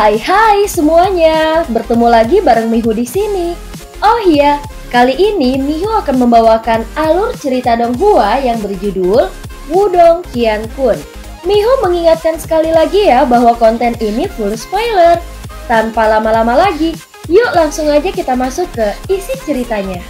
Hai semuanya, bertemu lagi bareng Mihu di sini. Oh iya, kali ini Mihu akan membawakan alur cerita Donghua yang berjudul Wudong Qiankun. Mihu mengingatkan sekali lagi ya bahwa konten ini full spoiler. Tanpa lama-lama lagi, yuk langsung aja kita masuk ke isi ceritanya.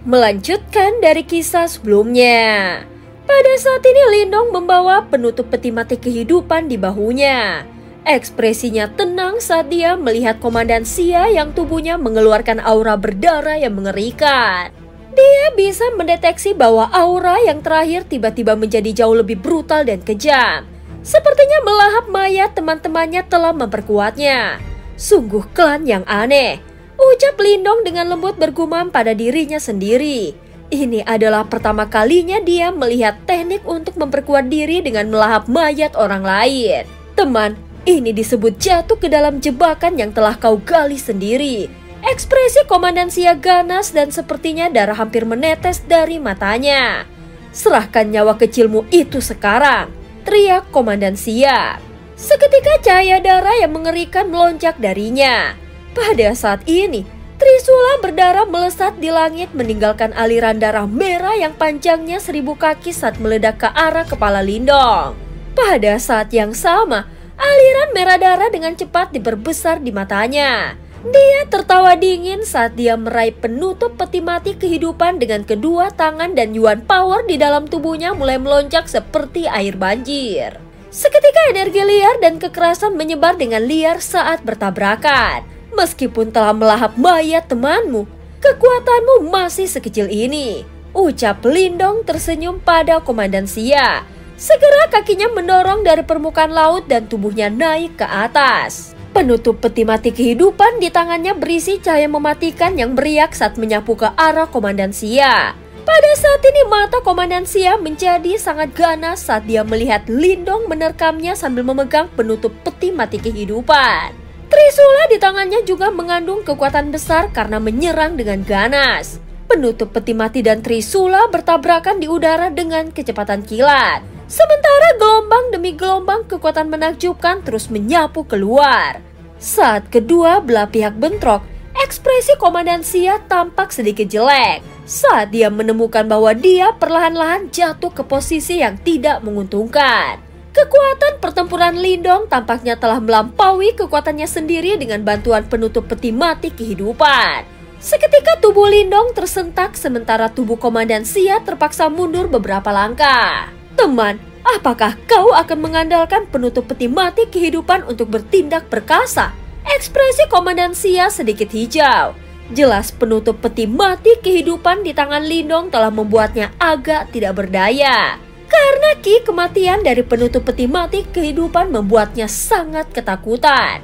Melanjutkan dari kisah sebelumnya. Pada saat ini Lindong membawa penutup peti mati kehidupan di bahunya. Ekspresinya tenang saat dia melihat Komandan Xia yang tubuhnya mengeluarkan aura berdarah yang mengerikan. Dia bisa mendeteksi bahwa aura yang terakhir tiba-tiba menjadi jauh lebih brutal dan kejam. Sepertinya melahap mayat teman-temannya telah memperkuatnya. Sungguh klan yang aneh, ucap Lindong dengan lembut bergumam pada dirinya sendiri. Ini adalah pertama kalinya dia melihat teknik untuk memperkuat diri dengan melahap mayat orang lain. Teman, ini disebut jatuh ke dalam jebakan yang telah kau gali sendiri. Ekspresi Komandan Xia ganas dan sepertinya darah hampir menetes dari matanya. Serahkan nyawa kecilmu itu sekarang, teriak Komandan Xia. Seketika cahaya darah yang mengerikan melonjak darinya. Pada saat ini, Trisula berdarah melesat di langit meninggalkan aliran darah merah yang panjangnya 1000 kaki saat meledak ke arah kepala Lindong. Pada saat yang sama, aliran merah darah dengan cepat diperbesar di matanya. Dia tertawa dingin saat dia meraih penutup peti mati kehidupan dengan kedua tangan dan Yuan Power di dalam tubuhnya mulai melonjak seperti air banjir. Seketika energi liar dan kekerasan menyebar dengan liar saat bertabrakan. Meskipun telah melahap mayat temanmu, kekuatanmu masih sekecil ini, ucap Lindong tersenyum pada Komandan Xia. Segera kakinya mendorong dari permukaan laut dan tubuhnya naik ke atas. Penutup peti mati kehidupan di tangannya berisi cahaya mematikan yang beriak saat menyapu ke arah Komandan Xia. Pada saat ini mata Komandan Xia menjadi sangat ganas saat dia melihat Lindong menerkamnya sambil memegang penutup peti mati kehidupan. Trisula di tangannya juga mengandung kekuatan besar karena menyerang dengan ganas. Penutup peti mati dan Trisula bertabrakan di udara dengan kecepatan kilat. Sementara gelombang demi gelombang kekuatan menakjubkan terus menyapu keluar. Saat kedua belah pihak bentrok, ekspresi Komandan Xia tampak sedikit jelek saat dia menemukan bahwa dia perlahan-lahan jatuh ke posisi yang tidak menguntungkan. Kekuatan pertempuran Lindong tampaknya telah melampaui kekuatannya sendiri dengan bantuan penutup peti mati kehidupan. Seketika tubuh Lindong tersentak sementara tubuh Komandan Xia terpaksa mundur beberapa langkah. Teman, apakah kau akan mengandalkan penutup peti mati kehidupan untuk bertindak perkasa? Ekspresi Komandan Xia sedikit hijau. Jelas penutup peti mati kehidupan di tangan Lindong telah membuatnya agak tidak berdaya. Karena ki kematian dari penutup peti mati kehidupan membuatnya sangat ketakutan.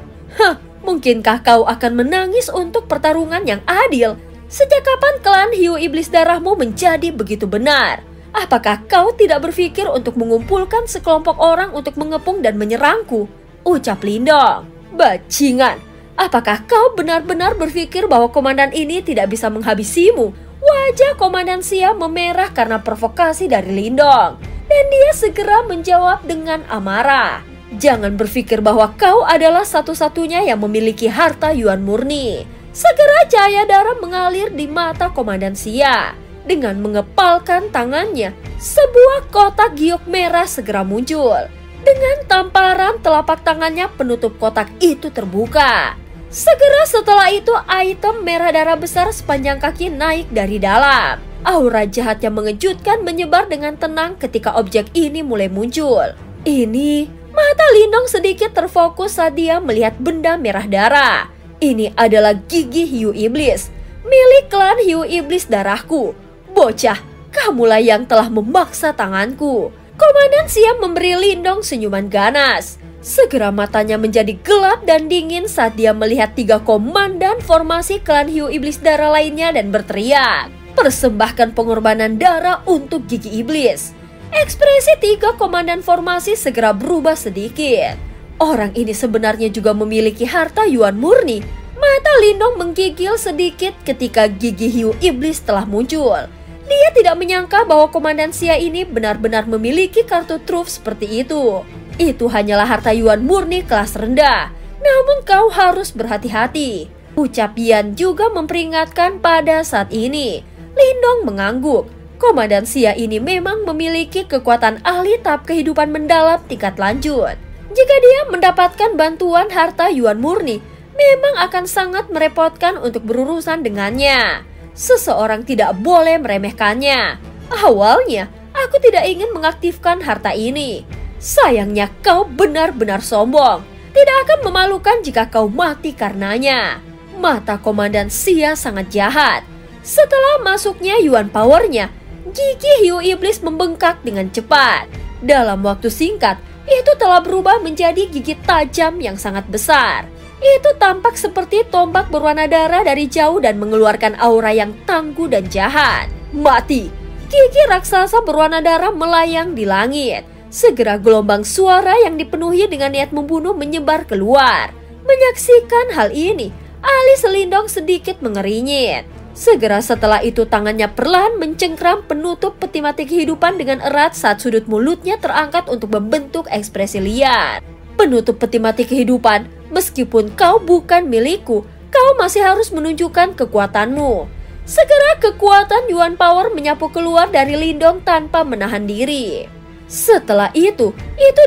Mungkinkah kau akan menangis untuk pertarungan yang adil? Sejak kapan klan hiu iblis darahmu menjadi begitu benar? Apakah kau tidak berpikir untuk mengumpulkan sekelompok orang untuk mengepung dan menyerangku? Ucap Lindong. Bajingan, apakah kau benar-benar berpikir bahwa komandan ini tidak bisa menghabisimu? Wajah Komandan Xia memerah karena provokasi dari Lindong. Dan dia segera menjawab dengan amarah. Jangan berpikir bahwa kau adalah satu-satunya yang memiliki harta Yuan murni. Segera cahaya darah mengalir di mata Komandan Xia. Dengan mengepalkan tangannya, sebuah kotak giok merah segera muncul. Dengan tamparan telapak tangannya penutup kotak itu terbuka. Segera setelah itu item merah darah besar sepanjang kaki naik dari dalam. Aura jahat yang mengejutkan menyebar dengan tenang ketika objek ini mulai muncul. Mata Lindong sedikit terfokus saat dia melihat benda merah darah. Ini adalah gigi hiu iblis, milik klan hiu iblis darahku. Bocah, kamulah yang telah memaksa tanganku. Komandan Xia memberi Lindong senyuman ganas. Segera matanya menjadi gelap dan dingin saat dia melihat 3 komandan formasi klan hiu iblis darah lainnya dan berteriak. Persembahkan pengorbanan darah untuk gigi iblis. Ekspresi 3 komandan formasi segera berubah sedikit. Orang ini sebenarnya juga memiliki harta Yuan murni. Mata Lindong menggigil sedikit ketika gigi hiu iblis telah muncul. Dia tidak menyangka bahwa Komandan Xia ini benar-benar memiliki kartu truf seperti itu. Itu hanyalah harta Yuan murni kelas rendah. Namun kau harus berhati-hati. Ucap Yan juga memperingatkan pada saat ini. Lindong mengangguk. Komandan Xia ini memang memiliki kekuatan ahli tahap kehidupan mendalam tingkat lanjut. Jika dia mendapatkan bantuan harta Yuan murni, memang akan sangat merepotkan untuk berurusan dengannya. Seseorang tidak boleh meremehkannya. Awalnya, aku tidak ingin mengaktifkan harta ini. Sayangnya kau benar-benar sombong. Tidak akan memalukan jika kau mati karenanya. Mata Komandan Xia sangat jahat. Setelah masuknya Yuan Power-nya, gigi hiu iblis membengkak dengan cepat. Dalam waktu singkat, itu telah berubah menjadi gigi tajam yang sangat besar. Itu tampak seperti tombak berwarna darah dari jauh dan mengeluarkan aura yang tangguh dan jahat. Mati! Gigi raksasa berwarna darah melayang di langit. Segera gelombang suara yang dipenuhi dengan niat membunuh menyebar keluar. Menyaksikan hal ini, alis Lindong sedikit mengerinyit. Segera setelah itu tangannya perlahan mencengkram penutup peti mati kehidupan dengan erat saat sudut mulutnya terangkat untuk membentuk ekspresi liar. Penutup peti mati kehidupan, meskipun kau bukan milikku, kau masih harus menunjukkan kekuatanmu. Segera kekuatan Yuan Power menyapu keluar dari Lindong tanpa menahan diri. Setelah itu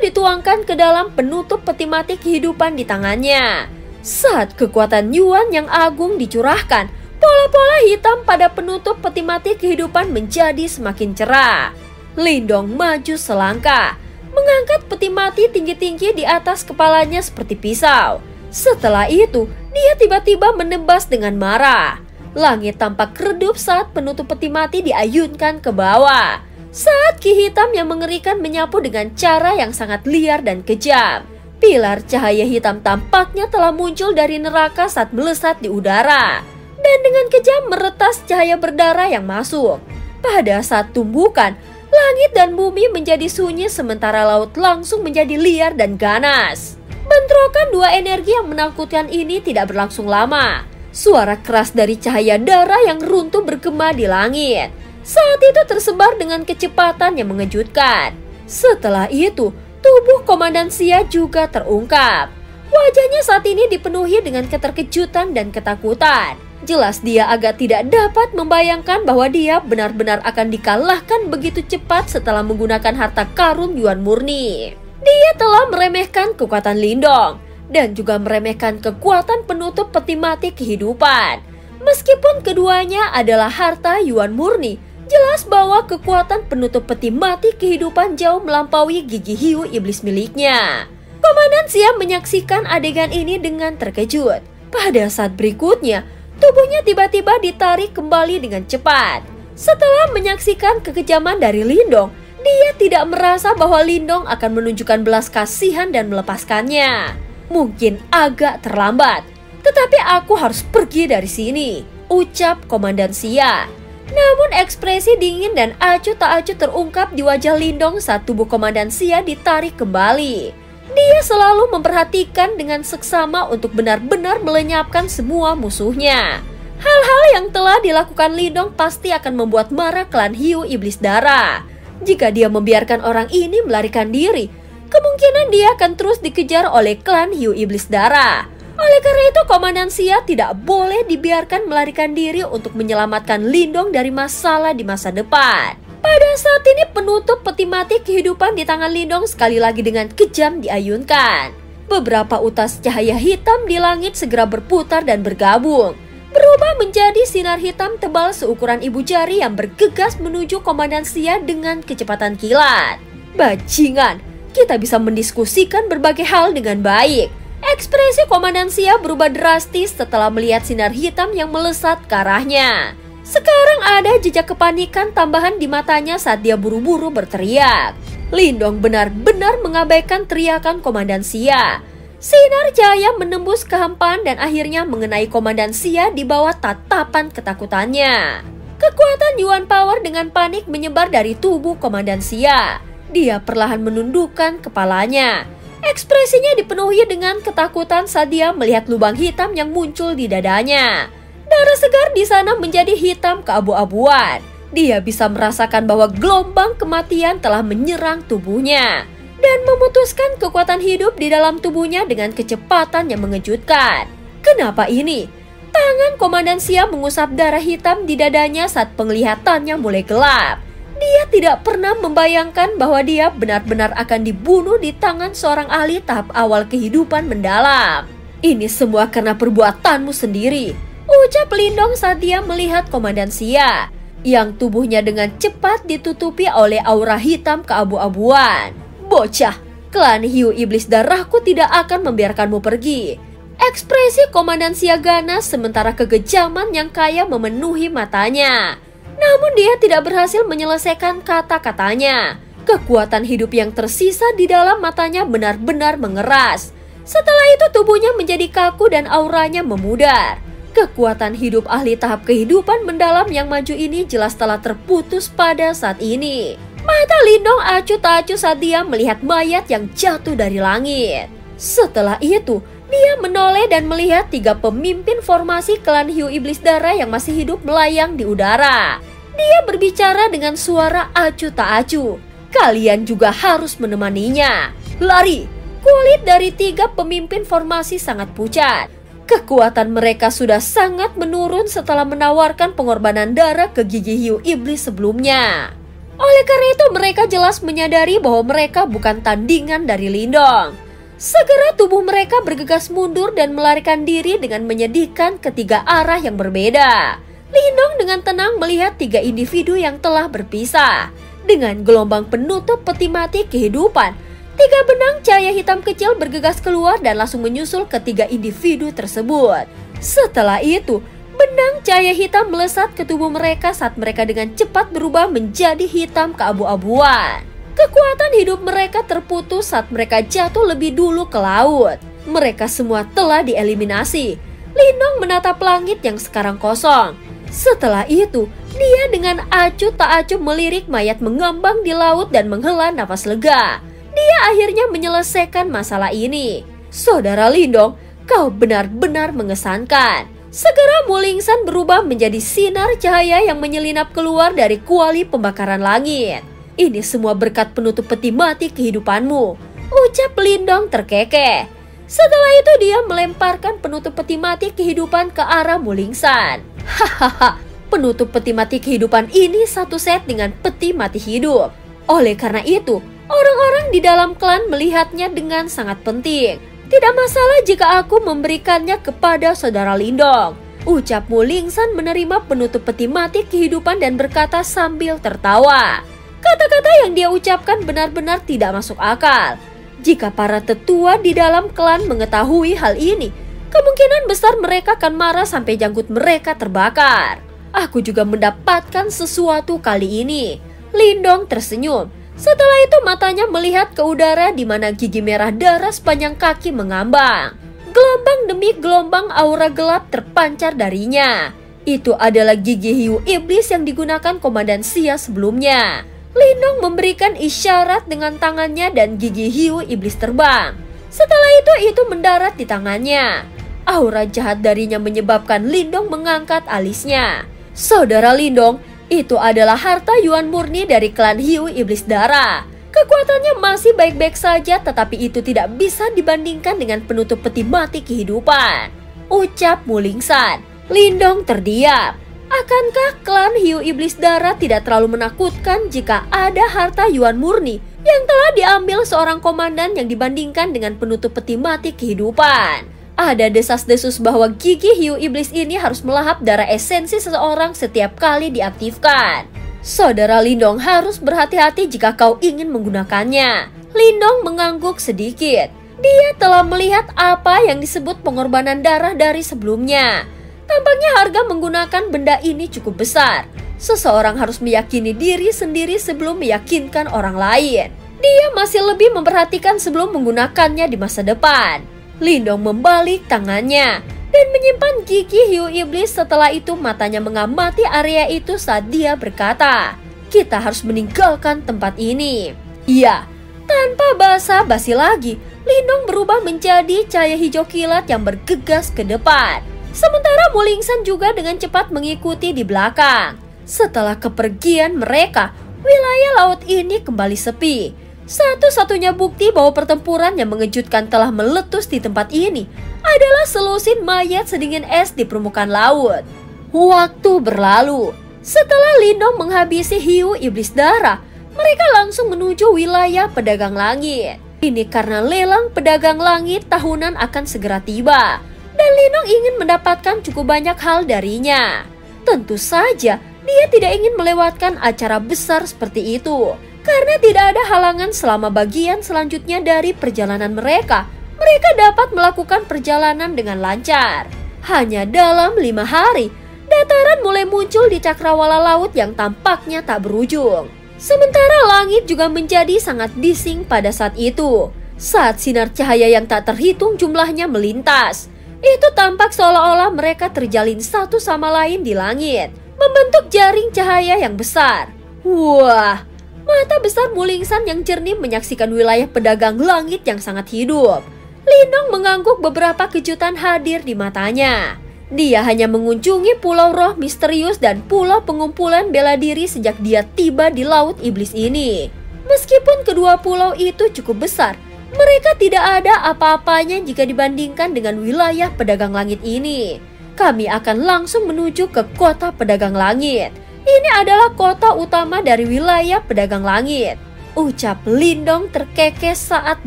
dituangkan ke dalam penutup peti mati kehidupan di tangannya. Saat kekuatan Yuan yang agung dicurahkan, pola-pola hitam pada penutup peti mati kehidupan menjadi semakin cerah. Lindong maju selangkah, mengangkat peti mati tinggi-tinggi di atas kepalanya seperti pisau. Setelah itu, dia tiba-tiba menebas dengan marah. Langit tampak redup saat penutup peti mati diayunkan ke bawah. Saat ki hitam yang mengerikan menyapu dengan cara yang sangat liar dan kejam. Pilar cahaya hitam tampaknya telah muncul dari neraka saat melesat di udara. Dan dengan kejam meretas cahaya berdarah yang masuk. Pada saat tumbukan, langit dan bumi menjadi sunyi sementara laut langsung menjadi liar dan ganas. Bentrokan dua energi yang menakutkan ini tidak berlangsung lama. Suara keras dari cahaya darah yang runtuh bergema di langit. Saat itu tersebar dengan kecepatan yang mengejutkan. Setelah itu, tubuh Komandan Xia juga terungkap. Wajahnya saat ini dipenuhi dengan keterkejutan dan ketakutan. Jelas dia agak tidak dapat membayangkan bahwa dia benar-benar akan dikalahkan begitu cepat setelah menggunakan harta karun Yuan murni. Dia telah meremehkan kekuatan Lindong dan juga meremehkan kekuatan penutup peti mati kehidupan. Meskipun keduanya adalah harta Yuan murni, jelas bahwa kekuatan penutup peti mati kehidupan jauh melampaui gigi hiu iblis miliknya. Komandan Xia menyaksikan adegan ini dengan terkejut. Pada saat berikutnya, tubuhnya tiba-tiba ditarik kembali dengan cepat. Setelah menyaksikan kekejaman dari Lindong, dia tidak merasa bahwa Lindong akan menunjukkan belas kasihan dan melepaskannya. Mungkin agak terlambat, tetapi aku harus pergi dari sini, ucap Komandan Xia. Namun ekspresi dingin dan acuh tak acuh terungkap di wajah Lindong saat tubuh Komandan Xia ditarik kembali. Dia selalu memperhatikan dengan seksama untuk benar-benar melenyapkan semua musuhnya. Hal-hal yang telah dilakukan Lindong pasti akan membuat marah klan hiu iblis darah. Jika dia membiarkan orang ini melarikan diri, kemungkinan dia akan terus dikejar oleh klan hiu iblis darah. Oleh karena itu, Komandan Xia tidak boleh dibiarkan melarikan diri untuk menyelamatkan Lindong dari masalah di masa depan. Pada saat ini penutup peti mati kehidupan di tangan Lindong sekali lagi dengan kejam diayunkan. Beberapa utas cahaya hitam di langit segera berputar dan bergabung, berubah menjadi sinar hitam tebal seukuran ibu jari yang bergegas menuju Komandan Xia dengan kecepatan kilat. Bajingan, kita bisa mendiskusikan berbagai hal dengan baik. Ekspresi Komandan Xia berubah drastis setelah melihat sinar hitam yang melesat ke arahnya. Sekarang ada jejak kepanikan tambahan di matanya saat dia buru-buru berteriak. Lindong benar-benar mengabaikan teriakan Komandan Xia. Sinar cahaya menembus kehampaan dan akhirnya mengenai Komandan Xia di bawah tatapan ketakutannya. Kekuatan Yuan Power dengan panik menyebar dari tubuh Komandan Xia. Dia perlahan menundukkan kepalanya. Ekspresinya dipenuhi dengan ketakutan saat dia melihat lubang hitam yang muncul di dadanya. Darah segar di sana menjadi hitam keabu-abuan. Dia bisa merasakan bahwa gelombang kematian telah menyerang tubuhnya dan memutuskan kekuatan hidup di dalam tubuhnya dengan kecepatan yang mengejutkan. Kenapa ini? Tangan Komandan Xia mengusap darah hitam di dadanya saat penglihatannya mulai gelap. Dia tidak pernah membayangkan bahwa dia benar-benar akan dibunuh di tangan seorang ahli tahap awal kehidupan mendalam. Ini semua karena perbuatanmu sendiri, ucap Lindong saat dia melihat Komandan Xia yang tubuhnya dengan cepat ditutupi oleh aura hitam keabu-abuan. Bocah, klan hiu iblis darahku tidak akan membiarkanmu pergi. Ekspresi Komandan Xia ganas sementara kekejaman yang kaya memenuhi matanya. Namun dia tidak berhasil menyelesaikan kata-katanya. Kekuatan hidup yang tersisa di dalam matanya benar-benar mengeras. Setelah itu tubuhnya menjadi kaku dan auranya memudar. Kekuatan hidup ahli tahap kehidupan mendalam yang maju ini jelas telah terputus pada saat ini. Mata Lindong acuh tak acuh saat dia melihat mayat yang jatuh dari langit. Setelah itu, dia menoleh dan melihat 3 pemimpin formasi klan hiu iblis darah yang masih hidup melayang di udara. Dia berbicara dengan suara acuh tak acuh. Kalian juga harus menemaninya. Lari! Kulit dari 3 pemimpin formasi sangat pucat. Kekuatan mereka sudah sangat menurun setelah menawarkan pengorbanan darah ke gigi hiu iblis sebelumnya. Oleh karena itu mereka jelas menyadari bahwa mereka bukan tandingan dari Lindong. Segera tubuh mereka bergegas mundur dan melarikan diri dengan menyedihkan ke 3 arah yang berbeda. Lindong dengan tenang melihat 3 individu yang telah berpisah. Dengan gelombang penutup peti mati kehidupan, 3 benang cahaya hitam kecil bergegas keluar dan langsung menyusul ke 3 individu tersebut. Setelah itu, benang cahaya hitam melesat ke tubuh mereka saat mereka dengan cepat berubah menjadi hitam keabu-abuan. Kekuatan hidup mereka terputus saat mereka jatuh lebih dulu ke laut. Mereka semua telah dieliminasi. Lindong menatap langit yang sekarang kosong. Setelah itu, dia dengan acuh tak acuh melirik mayat mengambang di laut dan menghela nafas lega. Dia akhirnya menyelesaikan masalah ini. Saudara Lindong, kau benar-benar mengesankan. Segera Mulingsan berubah menjadi sinar cahaya yang menyelinap keluar dari kuali pembakaran langit. Ini semua berkat penutup peti mati kehidupanmu, ucap Lindong terkekeh. Setelah itu dia melemparkan penutup peti mati kehidupan ke arah Mulingsan. Hahaha, penutup peti mati kehidupan ini satu set dengan peti mati hidup. Oleh karena itu, orang-orang di dalam klan melihatnya dengan sangat penting. Tidak masalah jika aku memberikannya kepada saudara Lindong, ucap Mulingsan menerima penutup peti mati kehidupan dan berkata sambil tertawa. Kata-kata yang dia ucapkan benar-benar tidak masuk akal. Jika para tetua di dalam klan mengetahui hal ini, kemungkinan besar mereka akan marah sampai janggut mereka terbakar. Aku juga mendapatkan sesuatu kali ini. Lindong tersenyum. Setelah itu matanya melihat ke udara di mana gigi merah darah sepanjang kaki mengambang. Gelombang demi gelombang aura gelap terpancar darinya. Itu adalah gigi hiu iblis yang digunakan Komandan Xia sebelumnya. Lindong memberikan isyarat dengan tangannya dan gigi hiu iblis terbang. Setelah itu mendarat di tangannya. Aura jahat darinya menyebabkan Lindong mengangkat alisnya. Saudara Lindong, itu adalah harta Yuan murni dari klan hiu iblis darah. Kekuatannya masih baik-baik saja, tetapi itu tidak bisa dibandingkan dengan penutup peti mati kehidupan, ucap Mulingsan. Lindong terdiam. Akankah klan hiu iblis darah tidak terlalu menakutkan jika ada harta Yuan murni yang telah diambil seorang komandan yang dibandingkan dengan penutup peti mati kehidupan? Ada desas-desus bahwa gigi hiu iblis ini harus melahap darah esensi seseorang setiap kali diaktifkan. Saudara Lindong harus berhati-hati jika kau ingin menggunakannya. Lindong mengangguk sedikit. Dia telah melihat apa yang disebut pengorbanan darah dari sebelumnya. Tampaknya harga menggunakan benda ini cukup besar. Seseorang harus meyakini diri sendiri sebelum meyakinkan orang lain. Dia masih lebih memperhatikan sebelum menggunakannya di masa depan. Lindong membalik tangannya dan menyimpan gigi hiu iblis. Setelah itu matanya mengamati area itu saat dia berkata, "Kita harus meninggalkan tempat ini." Iya, tanpa basa-basi lagi, Lindong berubah menjadi cahaya hijau kilat yang bergegas ke depan. Sementara Mulingsan juga dengan cepat mengikuti di belakang. Setelah kepergian mereka, wilayah laut ini kembali sepi. Satu-satunya bukti bahwa pertempuran yang mengejutkan telah meletus di tempat ini adalah selusin mayat sedingin es di permukaan laut. Waktu berlalu. Setelah Lindong menghabisi hiu iblis darah, mereka langsung menuju wilayah pedagang langit. Ini karena lelang pedagang langit tahunan akan segera tiba, dan Lindong ingin mendapatkan cukup banyak hal darinya. Tentu saja, dia tidak ingin melewatkan acara besar seperti itu, karena tidak ada halangan selama bagian selanjutnya dari perjalanan mereka. Mereka dapat melakukan perjalanan dengan lancar. Hanya dalam 5 hari, dataran mulai muncul di cakrawala laut yang tampaknya tak berujung. Sementara langit juga menjadi sangat bising pada saat itu. Saat sinar cahaya yang tak terhitung jumlahnya melintas, itu tampak seolah-olah mereka terjalin satu sama lain di langit, membentuk jaring cahaya yang besar. Wah, mata besar Mulingsan yang jernih menyaksikan wilayah pedagang langit yang sangat hidup. Lindong mengangguk, beberapa kejutan hadir di matanya. Dia hanya mengunjungi pulau roh misterius dan pulau pengumpulan bela diri sejak dia tiba di laut iblis ini. Meskipun kedua pulau itu cukup besar, mereka tidak ada apa-apanya jika dibandingkan dengan wilayah pedagang langit ini. Kami akan langsung menuju ke kota pedagang langit. Ini adalah kota utama dari wilayah pedagang langit, ucap Lindong terkekeh saat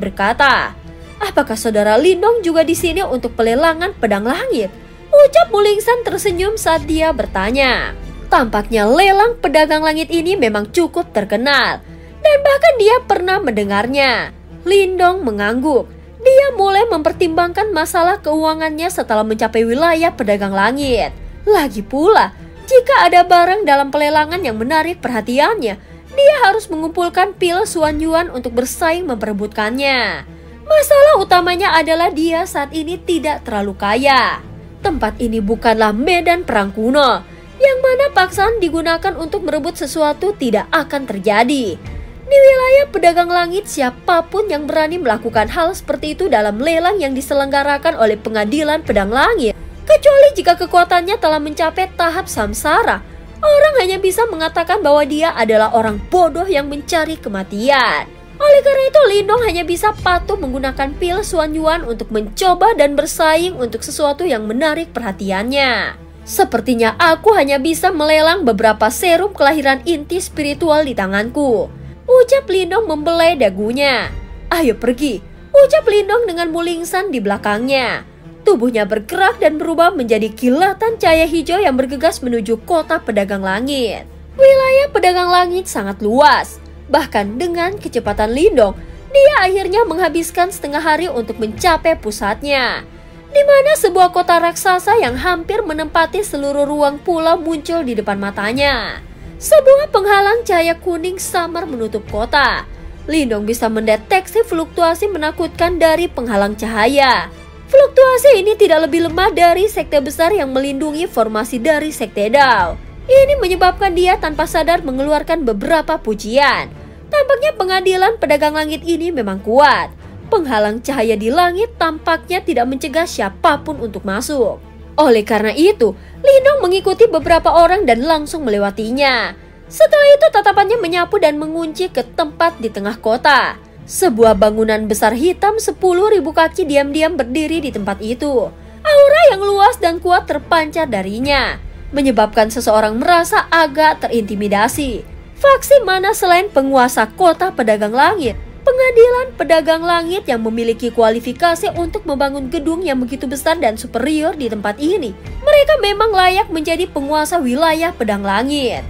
berkata. Apakah saudara Lindong juga di sini untuk pelelangan pedang langit? Ucap Mulingsan tersenyum saat dia bertanya. Tampaknya lelang pedagang langit ini memang cukup terkenal, dan bahkan dia pernah mendengarnya. Lindong mengangguk. Dia mulai mempertimbangkan masalah keuangannya setelah mencapai wilayah pedagang langit. Lagi pula, jika ada barang dalam pelelangan yang menarik perhatiannya, dia harus mengumpulkan pil Xuan Yuan untuk bersaing memperebutkannya. Masalah utamanya adalah dia saat ini tidak terlalu kaya. Tempat ini bukanlah medan perang kuno, yang mana paksaan digunakan untuk merebut sesuatu tidak akan terjadi. Di wilayah pedagang langit, siapapun yang berani melakukan hal seperti itu dalam lelang yang diselenggarakan oleh pengadilan pedang langit, kecuali jika kekuatannya telah mencapai tahap samsara, orang hanya bisa mengatakan bahwa dia adalah orang bodoh yang mencari kematian. Oleh karena itu, Lindong hanya bisa patuh menggunakan pil Xuan Yuan untuk mencoba dan bersaing untuk sesuatu yang menarik perhatiannya. Sepertinya aku hanya bisa melelang beberapa serum kelahiran inti spiritual di tanganku, ucap Lindong membelai dagunya. Ayo pergi, ucap Lindong dengan Mulingsan di belakangnya. Tubuhnya bergerak dan berubah menjadi kilatan cahaya hijau yang bergegas menuju kota pedagang langit. Wilayah pedagang langit sangat luas. Bahkan dengan kecepatan Lindong, dia akhirnya menghabiskan setengah hari untuk mencapai pusatnya, di mana sebuah kota raksasa yang hampir menempati seluruh ruang pulau muncul di depan matanya. Sebuah penghalang cahaya kuning samar menutup kota. Lindong bisa mendeteksi fluktuasi menakutkan dari penghalang cahaya. Fluktuasi ini tidak lebih lemah dari sekte besar yang melindungi formasi dari sekte Dao. Ini menyebabkan dia tanpa sadar mengeluarkan beberapa pujian. Tampaknya pengadilan pedagang langit ini memang kuat. Penghalang cahaya di langit tampaknya tidak mencegah siapapun untuk masuk. Oleh karena itu, Lindong mengikuti beberapa orang dan langsung melewatinya. Setelah itu tatapannya menyapu dan mengunci ke tempat di tengah kota. Sebuah bangunan besar hitam 10.000 kaki diam-diam berdiri di tempat itu. Aura yang luas dan kuat terpancar darinya, menyebabkan seseorang merasa agak terintimidasi. Faksi mana selain penguasa kota pedagang langit? Pengadilan pedagang langit yang memiliki kualifikasi untuk membangun gedung yang begitu besar dan superior di tempat ini. Mereka memang layak menjadi penguasa wilayah pedang langit.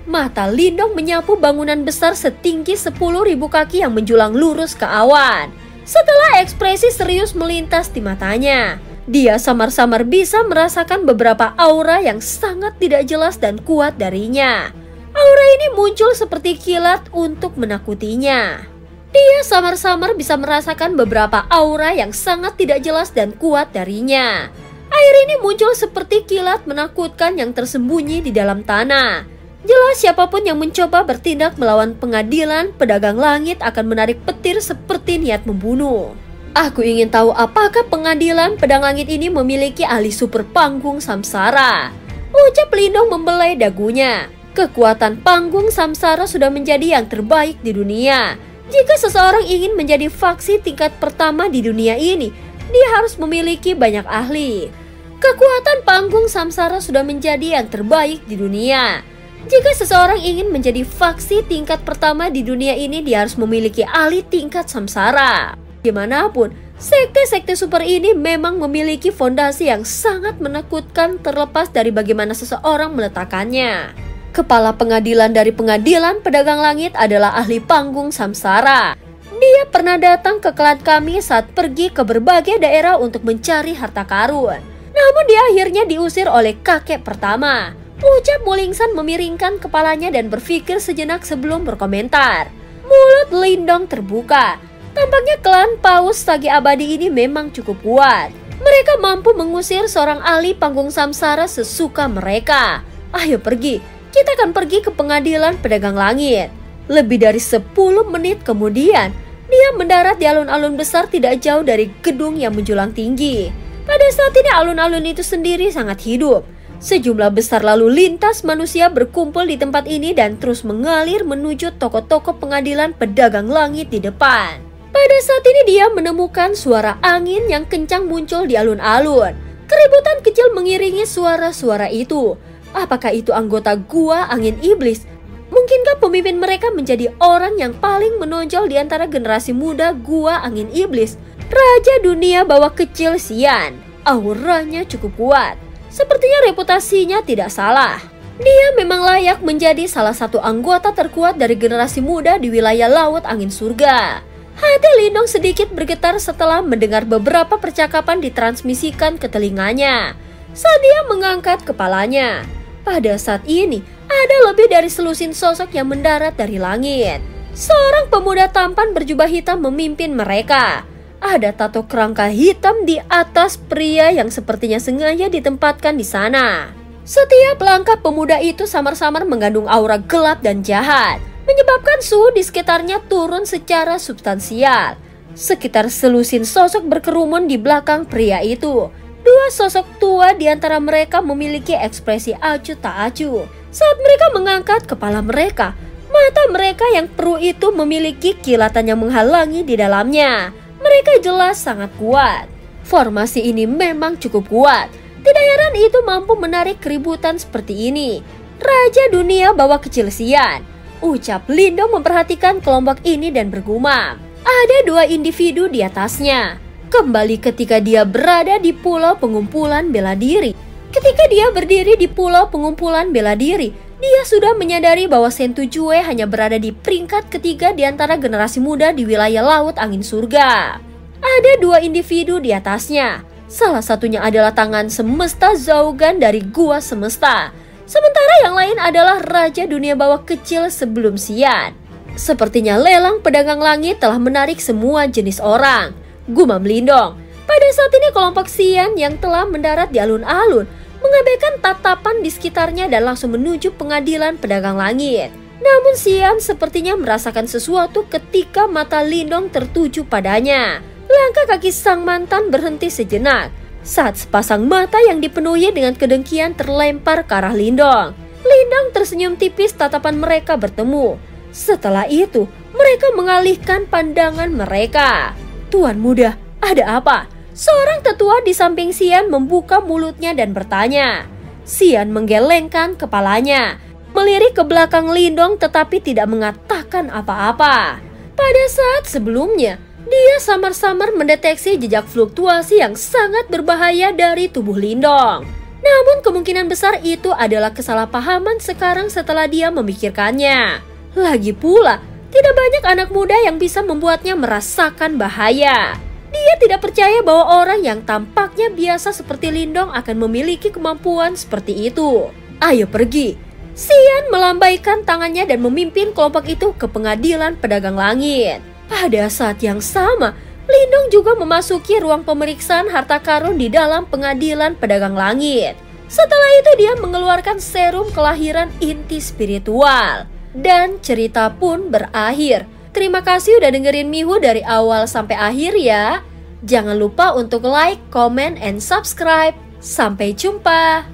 Mata Lindong menyapu bangunan besar setinggi 10.000 kaki yang menjulang lurus ke awan. Setelah ekspresi serius melintas di matanya, dia samar-samar bisa merasakan beberapa aura yang sangat tidak jelas dan kuat darinya. Aura ini muncul seperti kilat untuk menakutinya. Dia samar-samar bisa merasakan beberapa aura yang sangat tidak jelas dan kuat darinya. Air ini muncul seperti kilat menakutkan yang tersembunyi di dalam tanah. Jelas siapapun yang mencoba bertindak melawan pengadilan pedagang langit akan menarik petir seperti niat membunuh. Aku ingin tahu apakah pengadilan pedang langit ini memiliki ahli super panggung samsara, ucap Lindong membelai dagunya. Kekuatan panggung samsara sudah menjadi yang terbaik di dunia. Jika seseorang ingin menjadi faksi tingkat pertama di dunia ini, dia harus memiliki banyak ahli. Kekuatan panggung samsara sudah menjadi yang terbaik di dunia. Jika seseorang ingin menjadi faksi tingkat pertama di dunia ini, dia harus memiliki ahli tingkat samsara. Bagaimanapun, sekte-sekte super ini memang memiliki fondasi yang sangat menakutkan terlepas dari bagaimana seseorang meletakkannya. Kepala pengadilan dari pengadilan pedagang langit adalah ahli panggung samsara. Dia pernah datang ke klan kami saat pergi ke berbagai daerah untuk mencari harta karun. Namun dia akhirnya diusir oleh kakek pertama. Ucap Mulingsan memiringkan kepalanya dan berpikir sejenak sebelum berkomentar. Mulut Lindong terbuka. Tampaknya klan Paus Sagi Abadi ini memang cukup kuat. Mereka mampu mengusir seorang ahli panggung samsara sesuka mereka. Ayo pergi. Kita akan pergi ke pengadilan pedagang langit. Lebih dari 10 menit kemudian, dia mendarat di alun-alun besar tidak jauh dari gedung yang menjulang tinggi. Pada saat ini alun-alun itu sendiri sangat hidup. Sejumlah besar lalu lintas manusia berkumpul di tempat ini dan terus mengalir menuju toko-toko pengadilan pedagang langit di depan. Pada saat ini dia menemukan suara angin yang kencang muncul di alun-alun. Keributan kecil mengiringi suara-suara itu. Apakah itu anggota gua angin iblis? Mungkinkah pemimpin mereka menjadi orang yang paling menonjol di antara generasi muda gua angin iblis? Raja dunia bawah kecil Xian. Auranya cukup kuat. Sepertinya reputasinya tidak salah. Dia memang layak menjadi salah satu anggota terkuat dari generasi muda di wilayah laut angin surga. Hati Lindong sedikit bergetar setelah mendengar beberapa percakapan ditransmisikan ke telinganya. Saat dia mengangkat kepalanya, pada saat ini ada lebih dari selusin sosok yang mendarat dari langit. Seorang pemuda tampan berjubah hitam memimpin mereka. Ada tato kerangka hitam di atas pria yang sepertinya sengaja ditempatkan di sana. Setiap langkah pemuda itu samar-samar mengandung aura gelap dan jahat, menyebabkan suhu di sekitarnya turun secara substansial. Sekitar selusin sosok berkerumun di belakang pria itu. Dua sosok tua di antara mereka memiliki ekspresi acuh tak acuh. Saat mereka mengangkat kepala mereka, mata mereka yang peruh itu memiliki kilatan yang menghalangi di dalamnya. Mereka jelas sangat kuat. Formasi ini memang cukup kuat. Tidak heran itu mampu menarik keributan seperti ini. Raja dunia bawah kecil Xian. Ucap Lindong memperhatikan kelompok ini dan bergumam. Ada dua individu di atasnya. Kembali ketika dia berada di pulau pengumpulan bela diri. Ketika dia berdiri di pulau pengumpulan bela diri, dia sudah menyadari bahwa Sentu Jue hanya berada di peringkat ketiga di antara generasi muda di wilayah laut angin surga. Ada dua individu di atasnya. Salah satunya adalah tangan semesta Zaugan dari gua semesta. Sementara yang lain adalah raja dunia bawah kecil sebelum Xian. Sepertinya lelang pedagang langit telah menarik semua jenis orang. Gumam Lindong. Pada saat ini kelompok Xian yang telah mendarat di alun-alun mengabaikan tatapan di sekitarnya dan langsung menuju pengadilan pedagang langit. Namun Xian sepertinya merasakan sesuatu ketika mata Lindong tertuju padanya. Langkah kaki sang mantan berhenti sejenak saat sepasang mata yang dipenuhi dengan kedengkian terlempar ke arah Lindong. Lindong tersenyum tipis, tatapan mereka bertemu. Setelah itu, mereka mengalihkan pandangan mereka. Tuan muda, ada apa? Seorang tetua di samping Xian membuka mulutnya dan bertanya. Xian menggelengkan kepalanya, melirik ke belakang Lindong tetapi tidak mengatakan apa-apa. Pada saat sebelumnya, dia samar-samar mendeteksi jejak fluktuasi yang sangat berbahaya dari tubuh Lindong. Namun kemungkinan besar itu adalah kesalahpahaman sekarang setelah dia memikirkannya. Lagi pula, tidak banyak anak muda yang bisa membuatnya merasakan bahaya. Dia tidak percaya bahwa orang yang tampaknya biasa seperti Lindong akan memiliki kemampuan seperti itu. Ayo pergi. Xian melambaikan tangannya dan memimpin kelompok itu ke pengadilan pedagang langit. Pada saat yang sama, Lindong juga memasuki ruang pemeriksaan harta karun di dalam pengadilan pedagang langit. Setelah itu dia mengeluarkan serum kelahiran inti spiritual. Dan cerita pun berakhir. Terima kasih udah dengerin Mihu dari awal sampai akhir ya. Jangan lupa untuk like, comment, and subscribe. Sampai jumpa.